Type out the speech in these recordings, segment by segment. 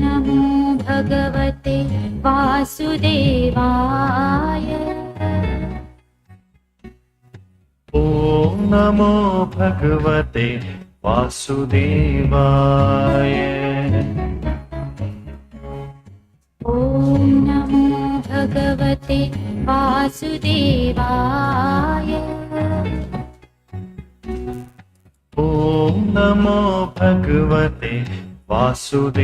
नमो भगवते वासुदेवाय। ॐ नमो भगवते वासुदेवाय। ॐ नमो भगवते वासुदेवाय। ॐ नमो भगवते वासुदेवाय।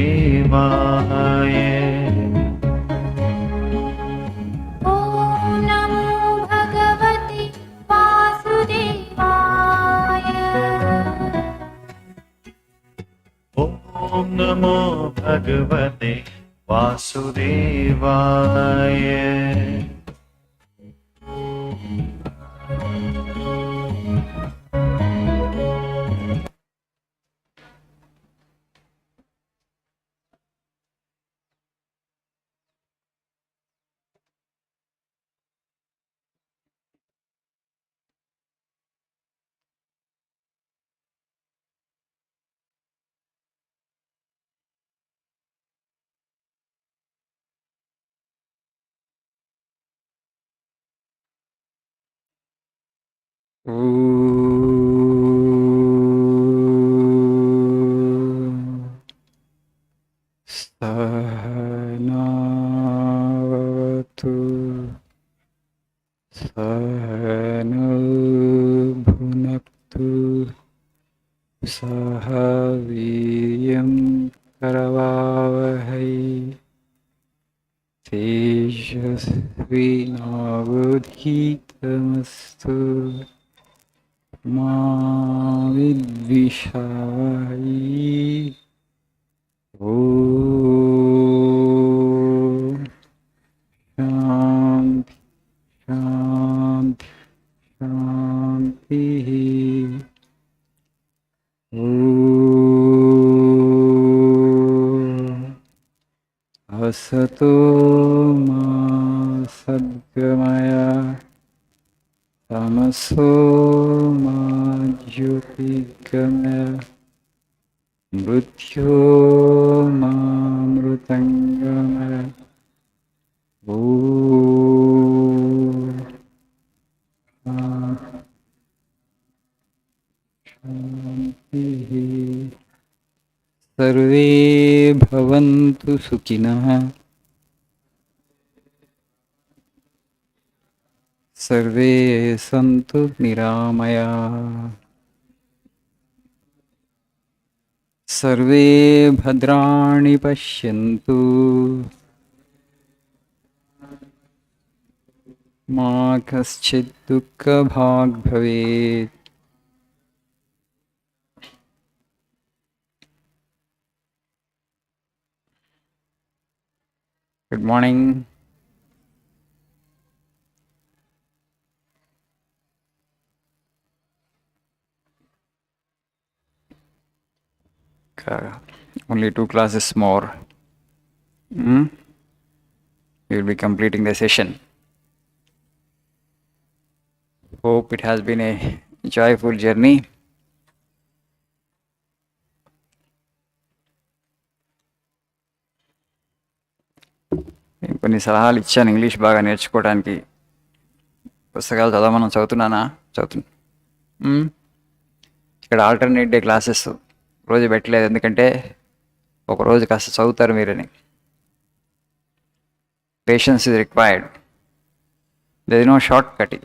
ॐ नमो भगवते वासुदेवाय। ॐ नमो भगवते वासुदेवाय। सहनावतु सहनो भुनक्तु सह वीर्यं करवावहै तेजस्विनावधीतमस्तु मा विद्विषावहै। ॐ शान्ति शान्ति शान्तिः। ॐ असतो मा सद्गमय तमसो मा ज्योतिर्गमय मृत्योर्मामृतङ्गमय। ॐ शान्तिः। सर्वे भवन्तु सुखिनः सर्वे सन्तु निरामयाः सर्वे भद्राणि पश्यन्तु मा कश्चित् दुःखभाग् भवेत्। Good morning. Only 2 classes more. We will be completing the session. Hope it has been a joyful journey. కొన్ని సలహాలు ఇచ్చాను ఇంగ్లీష్ బాగా నేర్చుకోవడానికి. పుస్తకాలు చదువుతున్నా. ఇక్కడ ఆల్టర్నేట్ డే క్లాసెస్ రోజు పెట్టలేదు, ఎందుకంటే ఒకరోజు కాస్త చదువుతారు మీరని. Patience is required. There is no shortcut.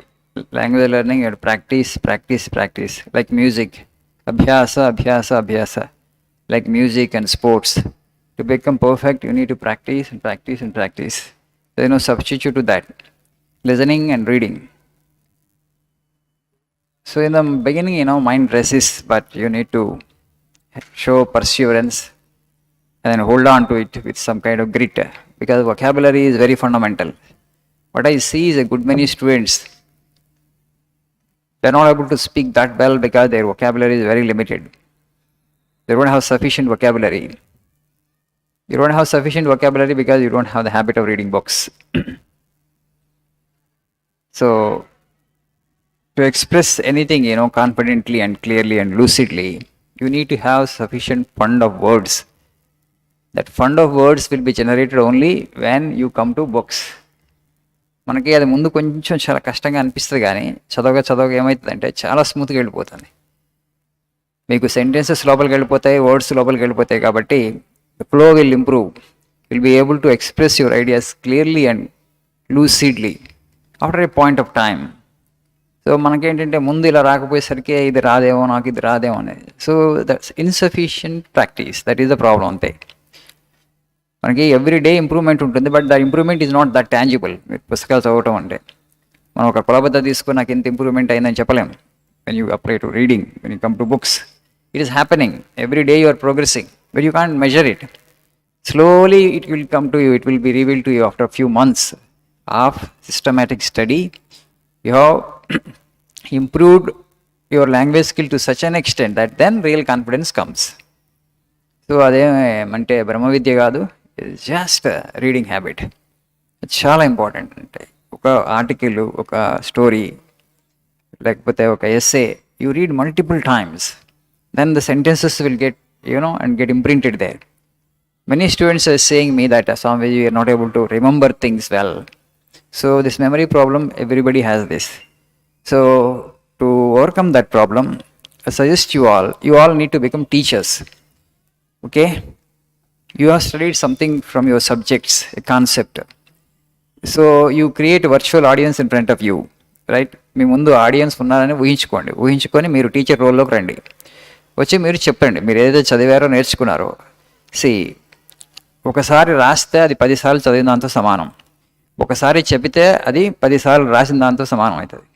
Language learning you practice like music. అభ్యాస like music and sports. To become perfect, you need to practice. There is no substitute to that. Listening and reading. So in the beginning, mind resists, but you need to show perseverance and then hold on to it with some kind of grit, because vocabulary is very fundamental. What I see is a good many students, they are not able to speak that well because their vocabulary is very limited. They don't have sufficient vocabulary. You don't have sufficient vocabulary because you don't have the habit of reading books. So To express anything, confidently and clearly and lucidly, you need to have sufficient fund of words. That fund of words will be generated only when you come to books. మనకి అది ముందు కొంచెం చాలా కష్టంగా అనిపిస్తుంది, కానీ చదవగా ఏమవుతుందంటే చాలా స్మూత్గా వెళ్ళిపోతుంది. మీకు సెంటెన్సెస్ లోపలికి వెళ్ళిపోతాయి, వర్డ్స్ లోపలికి వెళ్ళిపోతాయి. కాబట్టి flow will improve. Will be able to express your ideas clearly and lucidly after a point of time. So మనకేంటంటే ముందు ఇలా రాకపోయేసరికి ఇది రాదేమో, నాకు ఇది రాదేమో అనేది. So that's insufficient practice. That is the problem అంతే. మనకి ఎవ్రీ డే ఇంప్రూవ్మెంట్ ఉంటుంది, but the improvement is not that tangible. మీరు పుస్తకాలు చదవటం అంటే మనం ఒక కొలబద్ద తీసుకుని నాకు ఎంత ఇంప్రూవ్మెంట్ అయిందని చెప్పలేం. When you apply to reading, when you come to books, it is happening every day. You are progressing, but you can't measure it. Slowly it will come to you, it will be revealed to you after a few months of systematic study. You have improved your language skill to such an extent that then real confidence comes. So అదేమంటే బ్రహ్మ విద్య కాదు, just reading habit. చాలా important. అంటే ఒక article, ఒక story, లేకపోతే ఒక essay, you read multiple times, then the sentences will get and get imprinted there. Many students are saying me that Swami, we are not able to remember things well. So this memory problem, everybody has this. So to overcome that problem, I suggest you all need to become teachers. Okay? You have studied something from your subjects, a concept. So you create a virtual audience in front of you, right? మీ ముందు audience ఉన్నారని ఊహించుకొని మీరు teacher రోల్లోకి రండి. వచ్చి మీరు చెప్పండి, మీరు ఏదైతే చదివారో నేర్చుకున్నారో. ఒకసారి రాస్తే అది 10 సార్లు చదివిన దాంతో సమానం. ఒకసారి చెబితే అది 10 సార్లు రాసిన దాంతో సమానం అవుతుంది,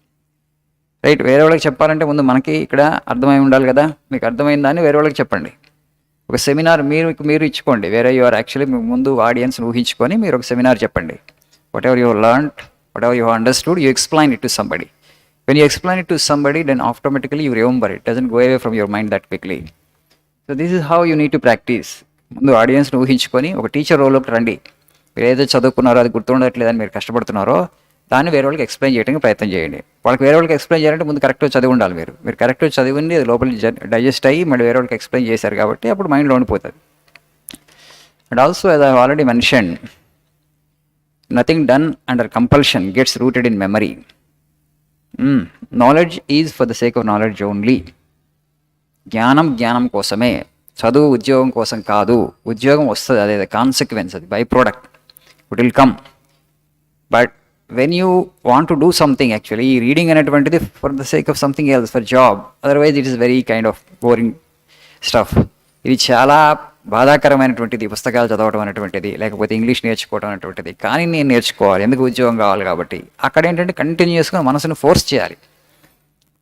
రైట్? వేరే వాళ్ళకి చెప్పాలంటే ముందు మనకి ఇక్కడ అర్థమై ఉండాలి కదా. మీకు అర్థమైందని వేరే వాళ్ళకి చెప్పండి. ఒక సెమినార్ మీరు ఇచ్చుకోండి. వేరే యు ఆర్ యాక్చువల్లీ ముందు ఆడియన్స్ని ఊహించుకొని మీరు ఒక సెమినార్ చెప్పండి. What ever you learned, what ever you understood, you explain it to somebody. When you explain it to somebody, then automatically you remember it. It doesn't go away from your mind that quickly. So this is how you need to practice. ముందు ఆడియన్స్ని ఊహించుకొని ఒక teacher రోల్లోకి రండి. మీరు ఏదైతే చదువుకున్నారో అది గుర్తుండట్లేదని మీరు కష్టపడుతున్నారో దాన్ని వేరే వాళ్ళకి ఎక్స్ప్లెయిన్ చేయడానికి ప్రయత్నం చేయండి. వాళ్ళకి వేరే వాళ్ళకి ఎక్స్ప్లెయిన్ చేయాలంటే ముందు కరెక్ట్గా చదివి ఉండాలి. మీరు కరెక్ట్గా చదివింది అది లోపల డైజెస్ట్ అయ్యి మళ్ళీ వేరే వాళ్ళకి ఎక్స్ప్లెయిన్ చేశారు కాబట్టి అప్పుడు మైండ్లో ఉండిపోతుంది. And also as I already mention, nothing done under compulsion gets rooted in memory. Knowledge is for the sake of knowledge only. జ్ఞానం కోసమే, చదువు ఉద్యోగం కోసం కాదు. ఉద్యోగం వస్తుంది, అదే కాన్సిక్వెన్స్, అది by product, it will come. But when you want to do something, actually ఈ రీడింగ్ అనేటువంటిది for the sake of something else, for job. Otherwise it is very kind of boring stuff. ఇది చాలా బాధాకరమైనటువంటిది పుస్తకాలు చదవడం అనేటువంటిది, లేకపోతే English నేర్చుకోవడం అనేటువంటిది. కానీ నేను నేర్చుకోవాలి, ఎందుకు? ఉద్యోగం కావాలి కాబట్టి. అక్కడ ఏంటంటే కంటిన్యూస్గా మనసును ఫోర్స్ చేయాలి.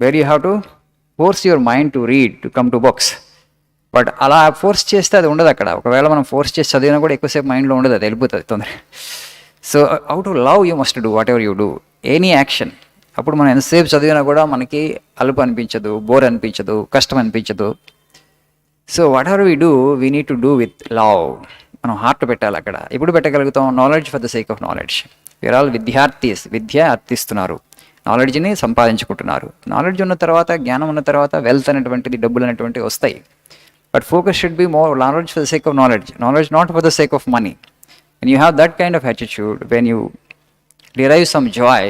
Where you have to force your mind to read, to come to books. But అలా ఫోర్స్ చేస్తే అది ఉండదు అక్కడ. ఒకవేళ మనం ఫోర్స్ చేసి చదివినా కూడా ఎక్కువసేపు మైండ్లో ఉండదు, అది వెళ్ళిపోతుంది తొందర. So how to love you must do what ever you do, any action. అప్పుడు మనం ఎంతసేపు చదివినా కూడా మనకి అలుపు అనిపించదు, బోర్ అనిపించదు, కష్టం అనిపించదు. So whatever we do, we need to do with love. మనం హార్ట్ పెట్టాలి అక్కడ. ఎప్పుడు పెట్టగలుగుతాం? Knowledge for the sake of knowledge. We're all విద్యార్థీస్, విద్య అర్థిస్తున్నారు, నాలెడ్జ్ని సంపాదించుకుంటున్నారు. నాలెడ్జ్ ఉన్న తర్వాత, జ్ఞానం ఉన్న తర్వాత వెల్త్ అనేటువంటిది, డబ్బులు అనేటువంటివి వస్తాయి. But focus should be more knowledge for the sake of knowledge not for the sake of money. When you have that kind of attitude, when you derive some joy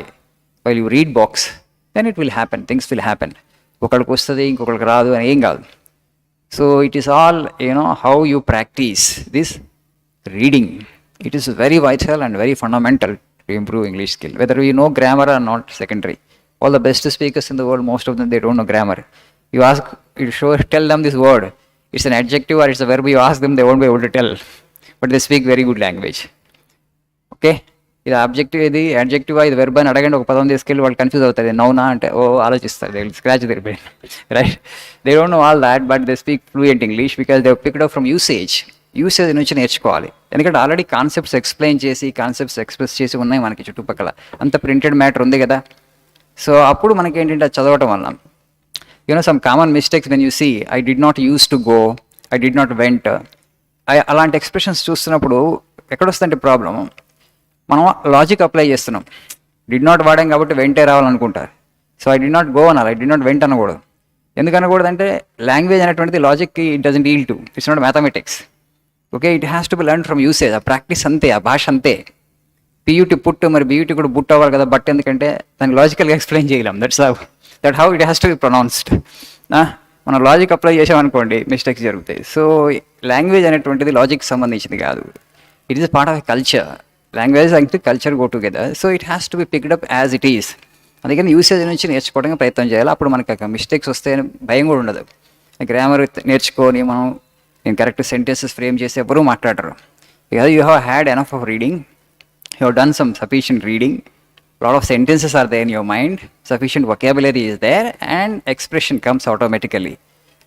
while you read books, then it will happen, things will happen. ఒకళ్ళకి వస్తుంది, ఇంకొకరికి రాదు అని ఏం కాదు. So it is all, how you practice this reading. It is very vital and very fundamental to improve English skill. Whether you know grammar or not, secondary. All the best speakers in the world, most of them, they don't know grammar. You tell them this word, it's an adjective or it's a verb, you ask them, they won't be able to tell. But they speak very good language. Okay? ఇది objective, ఇది అడ్జెక్టివా, ఇది verb అని అడగండి. ఒక పదం తీసుకెళ్ళి వాళ్ళు confuse అవుతారు. నౌనా అంటే ఆలోచిస్తారు, they will scratch there brain, right? They don't know all that, but they speak fluent English because they picked up from usage నుంచి నేర్చుకోవాలి. ఎందుకంటే ఆల్రెడీ కాన్సెప్ట్స్ ఎక్స్ప్లెయిన్ చేసి, కాన్సెప్ట్స్ ఎక్స్ప్రెస్ చేసి ఉన్నాయి మనకి చుట్టుపక్కల, అంత ప్రింటెడ్ మ్యాటర్ ఉంది కదా. సో అప్పుడు మనకి ఏంటంటే అది చదవటం వల్ల some common mistakes when you see, I did not use to go, I did not went, అలాంటి ఎక్స్ప్రెషన్స్ చూస్తున్నప్పుడు ఎక్కడొస్తుందంటే ప్రాబ్లమ్, మనం లాజిక్ అప్లై చేస్తున్నాం. డిడ్ నాట్ వాడాం కాబట్టి వెంటే రావాలనుకుంటారు. So I did not go అనాలి, ఐ డి నాట్ వెంట్ అనకూడదు. ఎందుకు అనకూడదు అంటే లాంగ్వేజ్ అనేటువంటిది లాజిక్కి it doesn't yield to, it's not mathematics. Okay, it has to be learn from usage. ఆ ప్రాక్టీస్ అంతే, ఆ భాష అంతే. పియూటీ పుట్టు, మరి బియూటీ కూడా బుట్ అవ్వాలి కదా, బట్ ఎందుకంటే దాన్ని లాజికల్గా ఎక్స్ప్లెయిన్ చేయలేం. That how it has to be pronounced. మనం లాజిక్ అప్లై చేసామనుకోండి మిస్టేక్స్ జరుగుతాయి. సో లాంగ్వేజ్ అనేటువంటిది లాజిక్కి సంబంధించింది కాదు, it is part of a culture. Language అంటే culture go together. So it has to be picked up as it is. అందుకని usage నుంచి నేర్చుకోవడానికి ప్రయత్నం చేయాలి. అప్పుడు మనకి మిస్టేక్స్ వస్తాయని భయం కూడా ఉండదు. గ్రామర్ నేర్చుకొని నేను కరెక్ట్ సెంటెన్సెస్ ఫ్రేమ్ చేసి ఎవరూ మాట్లాడరు. Because you have had enough of reading, you have done some sufficient reading, lot of sentences are there in your mind, sufficient vocabulary is there, and expression comes automatically.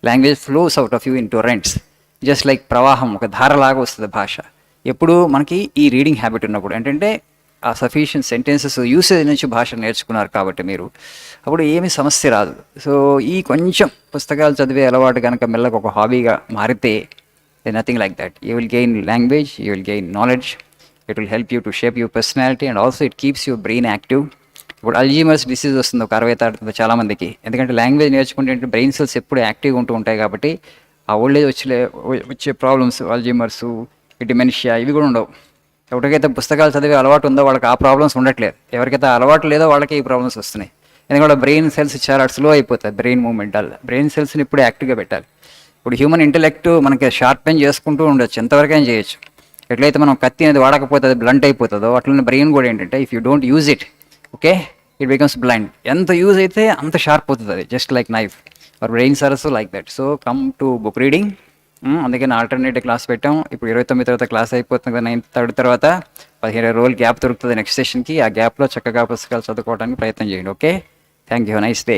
Language flows out of you in torrents, just like ప్రవాహం, ఒక ధారలాగా వస్తుంది భాష. ఎప్పుడు మనకి ఈ reading habit ఉన్నప్పుడు ఏంటంటే ఆ సఫిషియంట్ సెంటెన్సెస్ యూసేజ్ నుంచి భాష నేర్చుకున్నారు కాబట్టి మీరు, అప్పుడు ఏమీ సమస్య రాదు. సో ఈ కొంచెం పుస్తకాలు చదివే అలవాటు కనుక మెల్లగా ఒక హాబీగా మారితే, nothing like that. You will gain language, you will gain knowledge. It will help you to shape your personality and also it keeps your brain active. ఇప్పుడు అల్జీమర్స్ డిసీజ్ వస్తుంది ఒక 60 చాలామందికి. ఎందుకంటే లాంగ్వేజ్ నేర్చుకుంటే బ్రెయిన్ సెల్స్ ఎప్పుడు యాక్టివ్గా ఉంటూ ఉంటాయి కాబట్టి ఆ ఓల్డ్ ఏజ్ వచ్చే ప్రాబ్లమ్స్, అల్జీమర్స్, డిమెన్షియా ఇవి కూడా ఉండవు. ఎవరికైతే పుస్తకాలు చదివే అలవాటు ఉందో వాళ్ళకి ఆ ప్రాబ్లమ్స్ ఉండట్లేదు. ఎవరికైతే అలవాటు లేదో వాళ్ళకి ఈ ప్రాబ్లమ్స్ వస్తున్నాయి. ఎందుకంటే బ్రెయిన్ సెల్స్ చాలా స్లో అయిపోతాయి, బ్రెయిన్ మూవ్మెంట్ వల్ల. బ్రెయిన్ సెల్స్ని ఇప్పుడు యాక్టివ్గా పెట్టాలి. ఇప్పుడు హ్యూమన్ ఇంటెలెక్ట్ మనకి షార్పెన్ చేసుకుంటూ ఉండొచ్చు, ఎంతవరకైనా చేయొచ్చు. ఎట్లయితే మనం కత్తి అనేది వాడకపోతే అది బ్లంట్ అయిపోతుందో, అట్లనే బ్రెయిన్ కూడా ఏంటంటే if you don't use it, okay, it becomes blind. ఎంత యూజ్ అయితే అంత షార్ప్ అవుతుంది అది, just like knife. Our brains are also like that. So come to book reading. అందుకని ఆల్టర్నేటివ్ క్లాస్ పెట్టాం. ఇప్పుడు 29 తర్వాత క్లాస్ అయిపోతుంది కదా, 9th తర్వాత 15 రోజులు గ్యాప్ దొరుకుతుంది నెక్స్ట్ సెషన్కి. ఆ గ్యాప్లో చక్కగా పుస్తకాలు చదువుకోవడానికి ప్రయత్నం చేయండి. Okay, thank you, nice day.